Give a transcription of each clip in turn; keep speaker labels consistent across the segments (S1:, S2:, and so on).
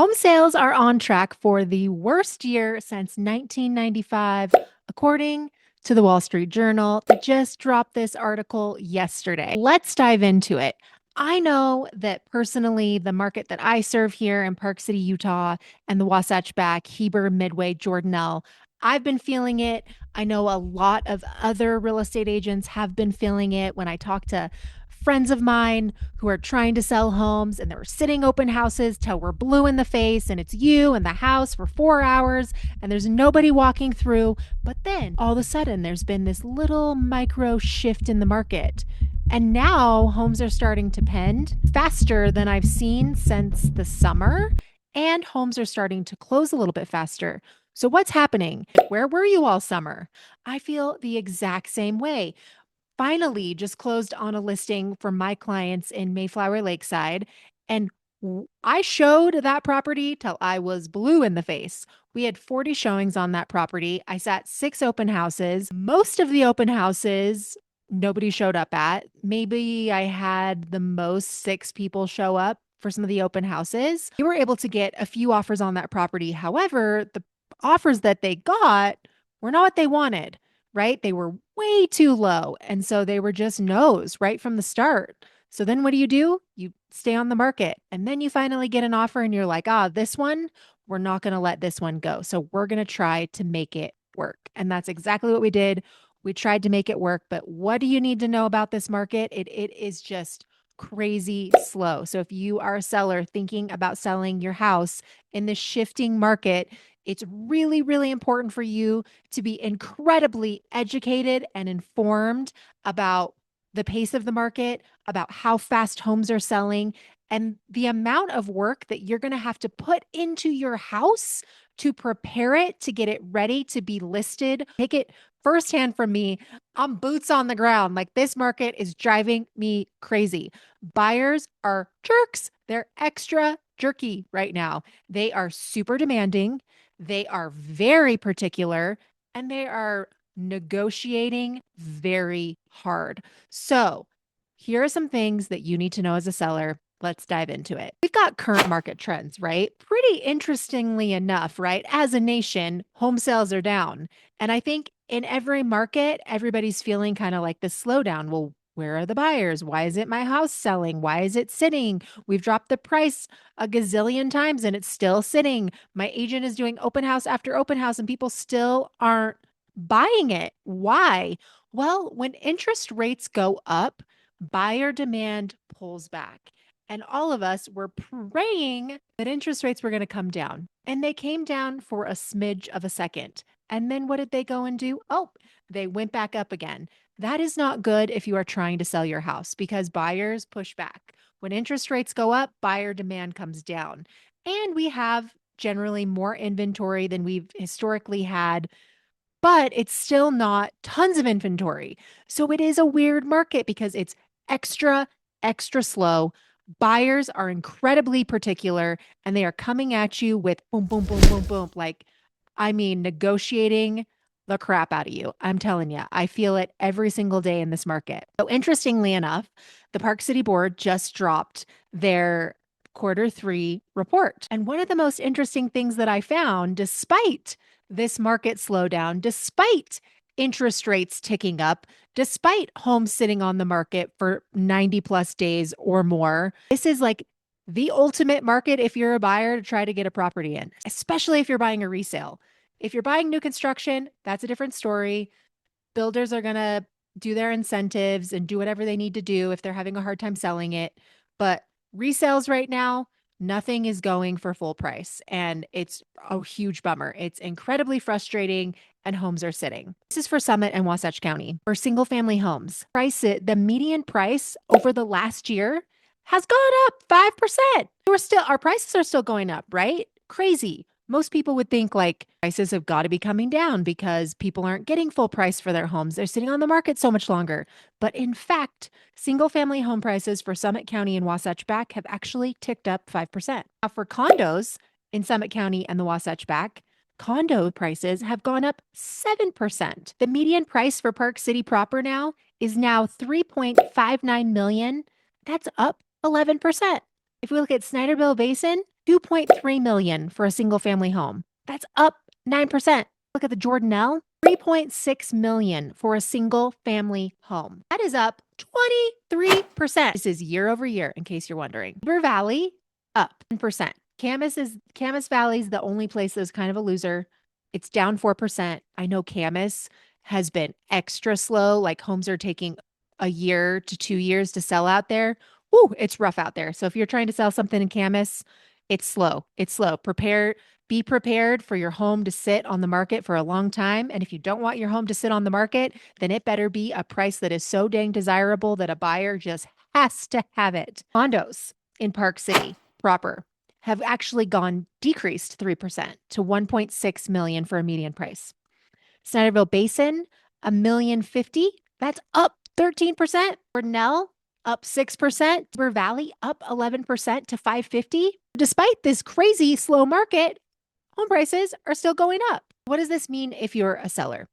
S1: Home sales are on track for the worst year since 1995, according to the Wall Street Journal that just dropped this article yesterday. Let's dive into it. I know that personally, the market that I serve here in Park City, Utah, and the Wasatch Back, Heber, Midway, Jordanelle, I've been feeling it. I know a lot of other real estate agents have been feeling it when I talk to friends of mine who are trying to sell homes and they're sitting open houses till we're blue in the face and it's you and the house for 4 hours and there's nobody walking through. But then all of a sudden there's been this little micro shift in the market. And now homes are starting to pend faster than I've seen since the summer, and homes are starting to close a little bit faster. So, what's happening? Where were you all summer? I feel the exact same way. Finally just closed on a listing for my clients in Mayflower Lakeside. And I showed that property till I was blue in the face. We had 40 showings on that property. I sat 6 open houses. Most of the open houses, nobody showed up at. Maybe I had the most 6 people show up for some of the open houses. We were able to get a few offers on that property. However, the offers that they got were not what they wanted, right? They were way too low. And so they were just no's right from the start. So then what do? You stay on the market and then you finally get an offer and you're like, this one, we're not going to let this one go. So we're going to try to make it work. And that's exactly what we did. We tried to make it work. But what do you need to know about this market? It is just crazy slow. So if you are a seller thinking about selling your house in this shifting market, it's really, really important for you to be incredibly educated and informed about the pace of the market, about how fast homes are selling, and the amount of work that you're going to have to put into your house to prepare it, to get it ready to be listed. Take it firsthand from me. I'm boots on the ground. Like, this market is driving me crazy. Buyers are jerks. They're extra jerky right now. They are super demanding. They are very particular, and they are negotiating very hard. So, here are some things that you need to know as a seller. Let's dive into it. We've got current market trends, right? Pretty interestingly enough, right? As a nation, home sales are down. And I think in every market, everybody's feeling kind of like this slowdown. Well, where are the buyers? Why isn't my house selling? Why is it sitting? We've dropped the price a gazillion times and it's still sitting. My agent is doing open house after open house and people still aren't buying it. Why? Well, when interest rates go up, buyer demand pulls back. And all of us were praying that interest rates were going to come down. And they came down for a smidge of a second. And then what did they go and do? Oh, they went back up again. That is not good if you are trying to sell your house because buyers push back. When interest rates go up, buyer demand comes down. And we have generally more inventory than we've historically had, but it's still not tons of inventory. So it is a weird market because it's extra, extra slow. Buyers are incredibly particular and they are coming at you with boom, boom, boom, boom, boom. Like, I mean, negotiating the crap out of you. I'm telling you, I feel it every single day in this market. So, interestingly enough, the Park City Board just dropped their quarter 3 report. And one of the most interesting things that I found, despite this market slowdown, despite interest rates ticking up, despite homes sitting on the market for 90 plus days or more, this is like the ultimate market if you're a buyer to try to get a property in, especially if you're buying a resale. If you're buying new construction, that's a different story. Builders are going to do their incentives and do whatever they need to do if they're having a hard time selling it. But resales right now, nothing is going for full price. And it's a huge bummer. It's incredibly frustrating and homes are sitting. This is for Summit and Wasatch County. For single family homes, the median price over the last year has gone up 5%. Our prices are still going up, right? Crazy. Most people would think like prices have got to be coming down because people aren't getting full price for their homes. They're sitting on the market so much longer. But in fact, single family home prices for Summit County and Wasatch Back have actually ticked up 5%. Now, for condos in Summit County and the Wasatch Back, condo prices have gone up 7%. The median price for Park City proper now is now 3.59 million. That's up 11%. If we look at Snyderville Basin, 2.3 million for a single family home. That's up 9%. Look at the Jordanelle, 3.6 million for a single family home. That is up 23%. This is year over year, in case you're wondering. Heber Valley, up 10%. Camas Valley is the only place that's kind of a loser. It's down 4%. I know Camas has been extra slow, like homes are taking a year to 2 years to sell out there. Ooh, it's rough out there. So if you're trying to sell something in Camas, it's slow. It's slow. Be prepared for your home to sit on the market for a long time. And if you don't want your home to sit on the market, then it better be a price that is so dang desirable that a buyer just has to have it. Condos in Park City proper have actually decreased 3% to 1.6 million for a median price. Snyderville Basin, $1,050,000. That's up 13%. Jordanelle, up 6%. Heber Valley, up 11% to 550. Despite this crazy slow market, home prices are still going up. What does this mean if you're a seller?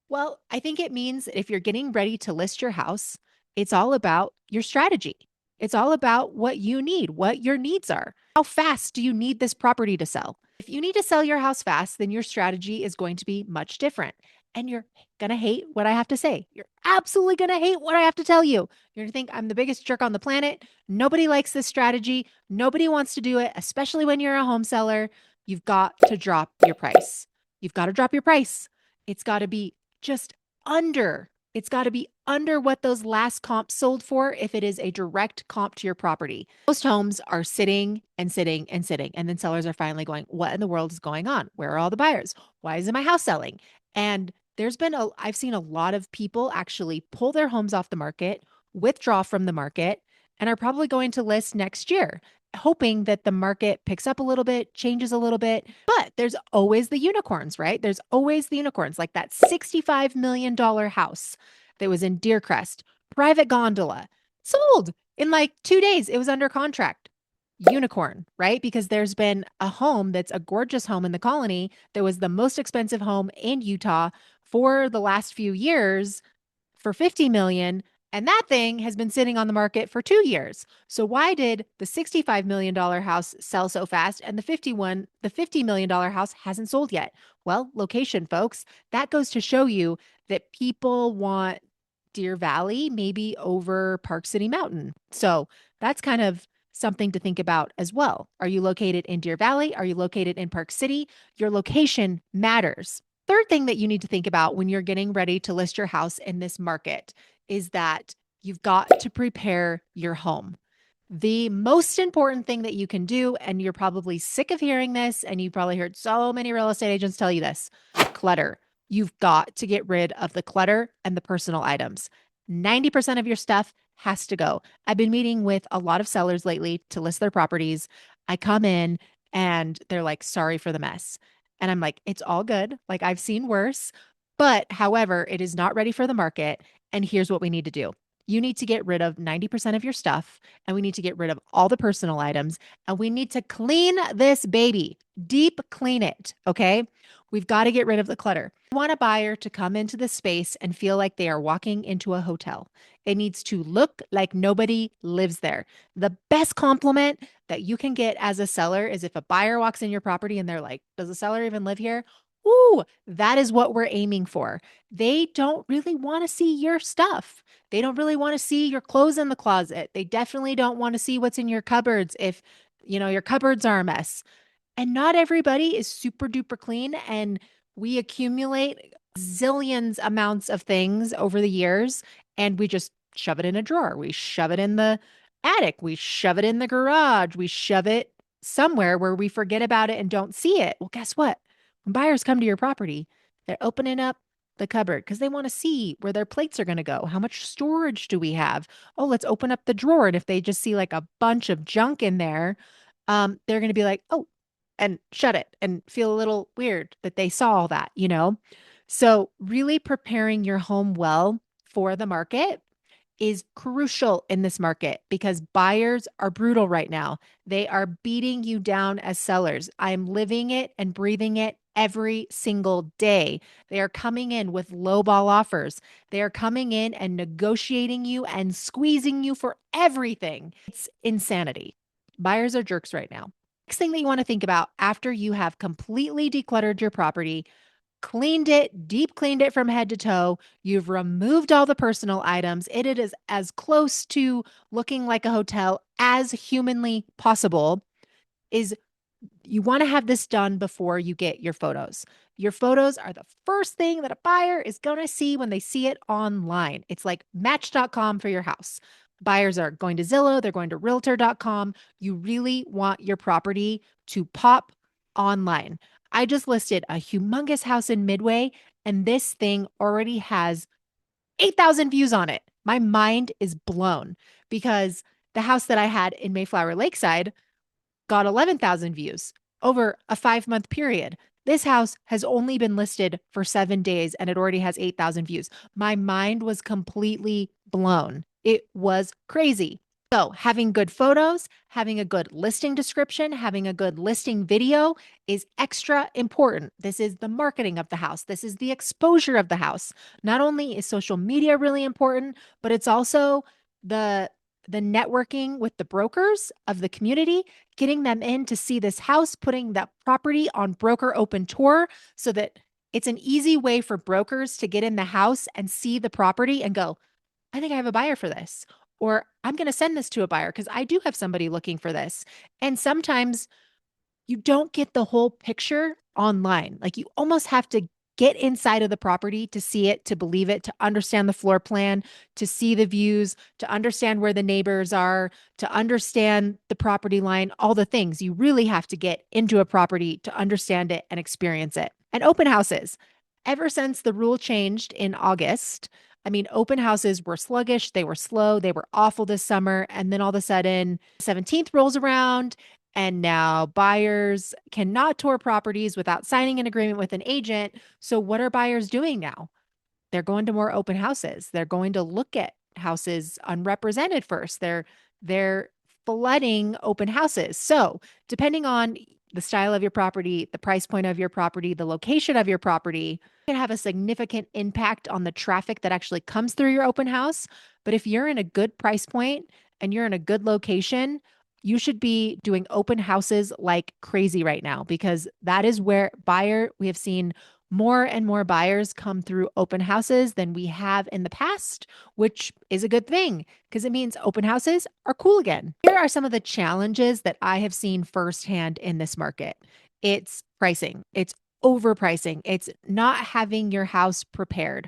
S1: Well, I think it means if you're getting ready to list your house, it's all about your strategy. It's all about what you need, what your needs are. How fast do you need this property to sell? If you need to sell your house fast, then your strategy is going to be much different. And you're going to hate what I have to say. You're absolutely going to hate what I have to tell you. You're going to think I'm the biggest jerk on the planet. Nobody likes this strategy. Nobody wants to do it, especially when you're a home seller. You've got to drop your price. You've got to drop your price. It's got to be just under. It's got to be under what those last comps sold for if it is a direct comp to your property. Most homes are sitting and sitting and sitting. And then sellers are finally going, what in the world is going on? Where are all the buyers? Why isn't my house selling? And I've seen a lot of people actually pull their homes off the market, withdraw from the market, and are probably going to list next year, hoping that the market picks up a little bit, changes a little bit. But there's always the unicorns, right? There's always the unicorns, like that $65 million house that was in Deercrest, private gondola, sold in like 2 days. It was under contract. Unicorn, right? Because there's been a home that's a gorgeous home in the colony that was the most expensive home in Utah for the last few years for 50 million. And that thing has been sitting on the market for 2 years. So why did the $65 million house sell so fast and the $50 million house hasn't sold yet? Well, location, folks. That goes to show you that people want Deer Valley maybe over Park City Mountain. So that's kind of something to think about as well. Are you located in Deer Valley? Are you located in Park City? Your location matters. Third thing that you need to think about when you're getting ready to list your house in this market is that you've got to prepare your home. The most important thing that you can do, and you're probably sick of hearing this, and you've probably heard so many real estate agents tell you this, clutter. You've got to get rid of the clutter and the personal items. 90% of your stuff has to go. I've been meeting with a lot of sellers lately to list their properties. I come in and they're like, sorry for the mess. And I'm like, it's all good. Like I've seen worse, but however, it is not ready for the market. And here's what we need to do. You need to get rid of 90% of your stuff, and we need to get rid of all the personal items, and we need to clean this baby, deep clean it. Okay. We've got to get rid of the clutter. We want a buyer to come into the space and feel like they are walking into a hotel. It needs to look like nobody lives there. The best compliment that you can get as a seller is if a buyer walks in your property and they're like, does the seller even live here? Ooh, that is what we're aiming for. They don't really want to see your stuff. They don't really want to see your clothes in the closet. They definitely don't want to see what's in your cupboards if, your cupboards are a mess. And not everybody is super duper clean. And we accumulate zillions amounts of things over the years and we just shove it in a drawer. We shove it in the attic. We shove it in the garage. We shove it somewhere where we forget about it and don't see it. Well, guess what? When buyers come to your property, they're opening up the cupboard because they want to see where their plates are going to go. How much storage do we have? Oh, let's open up the drawer. And if they just see like a bunch of junk in there, they're going to be like, oh, and shut it and feel a little weird that they saw all that. So really preparing your home well for the market is crucial in this market because buyers are brutal right now. They are beating you down as sellers. I'm living it and breathing it every single day. They are coming in with lowball offers. They are coming in and negotiating you and squeezing you for everything. It's insanity. Buyers are jerks right now. Next thing that you want to think about after you have completely decluttered your property, cleaned it, deep cleaned it from head to toe. You've removed all the personal items. It is as close to looking like a hotel as humanly possible. Is you want to have this done before you get your photos. Your photos are the first thing that a buyer is going to see when they see it online. It's like match.com for your house. Buyers are going to Zillow, they're going to realtor.com. You really want your property to pop online. I just listed a humongous house in Midway, and this thing already has 8,000 views on it. My mind is blown because the house that I had in Mayflower Lakeside got 11,000 views over a 5-month period. This house has only been listed for 7 days and it already has 8,000 views. My mind was completely blown. It was crazy. So, having good photos, having a good listing description, having a good listing video is extra important. This is the marketing of the house. This is the exposure of the house. Not only is social media really important, but it's also the the networking with the brokers of the community, getting them in to see this house, putting that property on broker open tour so that it's an easy way for brokers to get in the house and see the property and go, I think I have a buyer for this. Or I'm going to send this to a buyer because I do have somebody looking for this. And sometimes you don't get the whole picture online. Like you almost have to get inside of the property to see it, to believe it, to understand the floor plan, to see the views, to understand where the neighbors are, to understand the property line, all the things. You really have to get into a property to understand it and experience it. And open houses. Ever since the rule changed in August, I mean, open houses were sluggish, they were slow, they were awful this summer. And then all of a sudden, 17th rolls around and now buyers cannot tour properties without signing an agreement with an agent. So, what are buyers doing now? They're going to more open houses. They're going to look at houses unrepresented first. They're flooding open houses. So, depending on the style of your property, the price point of your property, the location of your property, it can have a significant impact on the traffic that actually comes through your open house. But if you're in a good price point and you're in a good location, you should be doing open houses like crazy right now because that is where we have seen more and more buyers come through open houses than we have in the past, which is a good thing because it means open houses are cool again. Here are some of the challenges that I have seen firsthand in this market. It's pricing. It's overpricing. It's not having your house prepared.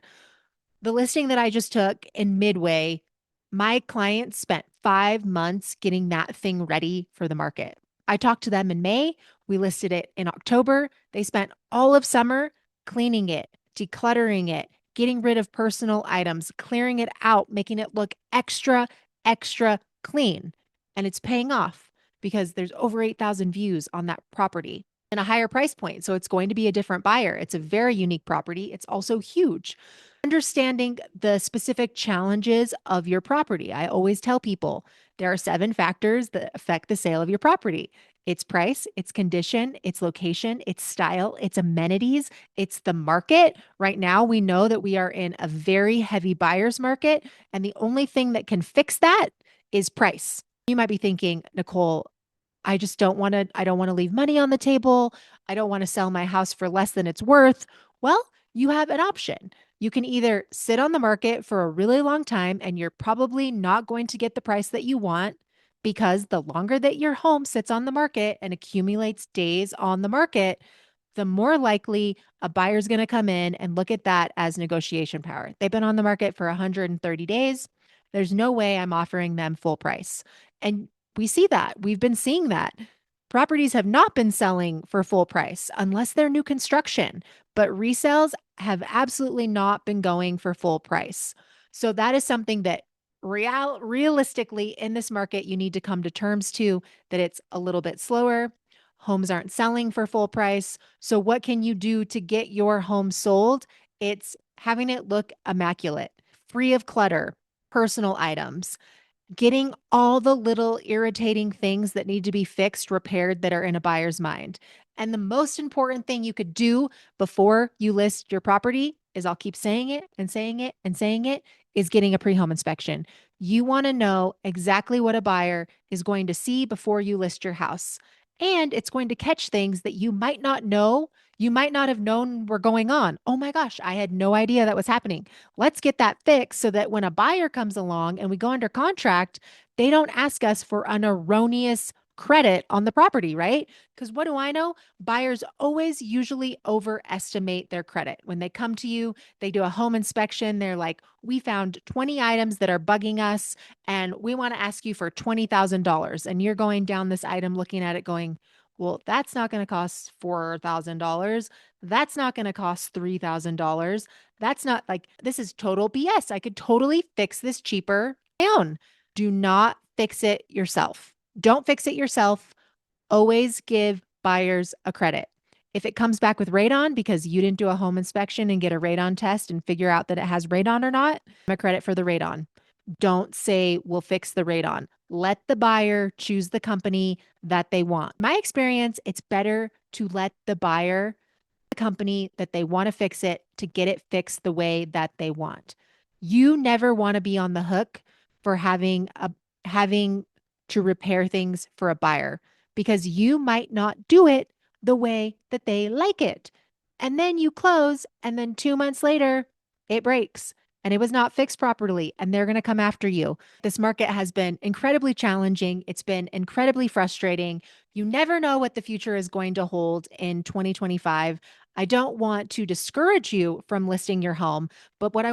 S1: The listing that I just took in Midway, my client spent 5 months getting that thing ready for the market. I talked to them in May. We listed it in October. They spent all of summer cleaning it, decluttering it, getting rid of personal items, clearing it out, making it look extra, extra clean. And it's paying off because there's over 8,000 views on that property and a higher price point. So it's going to be a different buyer. It's a very unique property. It's also huge. Understanding the specific challenges of your property. I always tell people there are 7 factors that affect the sale of your property. It's price, it's condition, it's location, it's style, it's amenities, it's the market. Right now, we know that we are in a very heavy buyer's market, and the only thing that can fix that is price. You might be thinking, Nicole, I don't want to leave money on the table. I don't want to sell my house for less than it's worth. Well, you have an option. You can either sit on the market for a really long time and you're probably not going to get the price that you want because the longer that your home sits on the market and accumulates days on the market, the more likely a buyer's going to come in and look at that as negotiation power. They've been on the market for 130 days. There's no way I'm offering them full price. And we see that. We've been seeing that. Properties have not been selling for full price unless they're new construction, but resales have absolutely not been going for full price. So that is something that realistically in this market you need to come to terms to that it's a little bit slower. Homes aren't selling for full price. So what can you do to get your home sold? It's having it look immaculate, free of clutter, personal items, getting all the little irritating things that need to be fixed, repaired that are in a buyer's mind. And the most important thing you could do before you list your property is I'll keep saying it and saying it and saying it is getting a pre-home inspection. You want to know exactly what a buyer is going to see before you list your house. And it's going to catch things that you might not know. You might not have known were going on. Oh my gosh, I had no idea that was happening. Let's get that fixed so that when a buyer comes along and we go under contract, they don't ask us for an erroneous credit on the property, right? Because what do I know? Buyers always usually overestimate their credit. When they come to you, they do a home inspection. They're like, we found 20 items that are bugging us and we want to ask you for $20,000. And you're going down this item looking at it going, well, that's not going to cost $4,000. That's not going to cost $3,000. That's not like, this is total BS. I could totally fix this cheaper down. Do not fix it yourself. Don't fix it yourself. Always give buyers a credit. If it comes back with radon because you didn't do a home inspection and get a radon test and figure out that it has radon or not, a credit for the radon. Don't say we'll fix the radon. Let the buyer choose the company that they want. My experience, it's better to let the buyer the company that they want to fix it to get it fixed the way that they want. You never want to be on the hook for having to repair things for a buyer because you might not do it the way that they like it. And then you close and then 2 months later it breaks and it was not fixed properly and they're going to come after you. This market has been incredibly challenging. It's been incredibly frustrating. You never know what the future is going to hold in 2025. I don't want to discourage you from listing your home, but what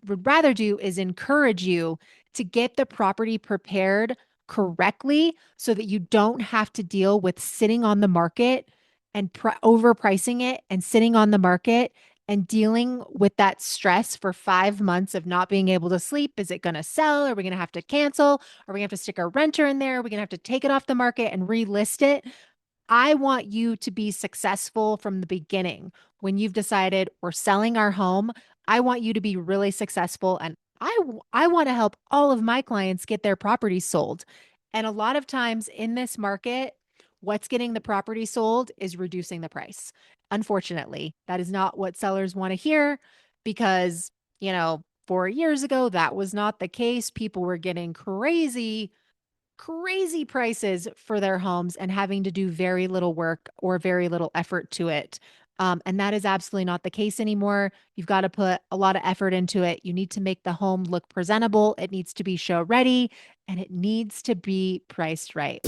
S1: would rather do is encourage you to get the property prepared correctly so that you don't have to deal with sitting on the market and overpricing it and sitting on the market and dealing with that stress for 5 months of not being able to sleep. Is it going to sell? Are we going to have to cancel? Are we going to have to stick a renter in there? Are we going to have to take it off the market and relist it? I want you to be successful from the beginning. When you've decided we're selling our home, I want you to be really successful. And I want to help all of my clients get their properties sold. And a lot of times in this market, what's getting the property sold is reducing the price. Unfortunately, that is not what sellers want to hear because, 4 years ago, that was not the case. People were getting crazy prices for their homes and having to do very little work or very little effort to it. And that is absolutely not the case anymore. You've got to put a lot of effort into it. You need to make the home look presentable. It needs to be show ready and it needs to be priced right.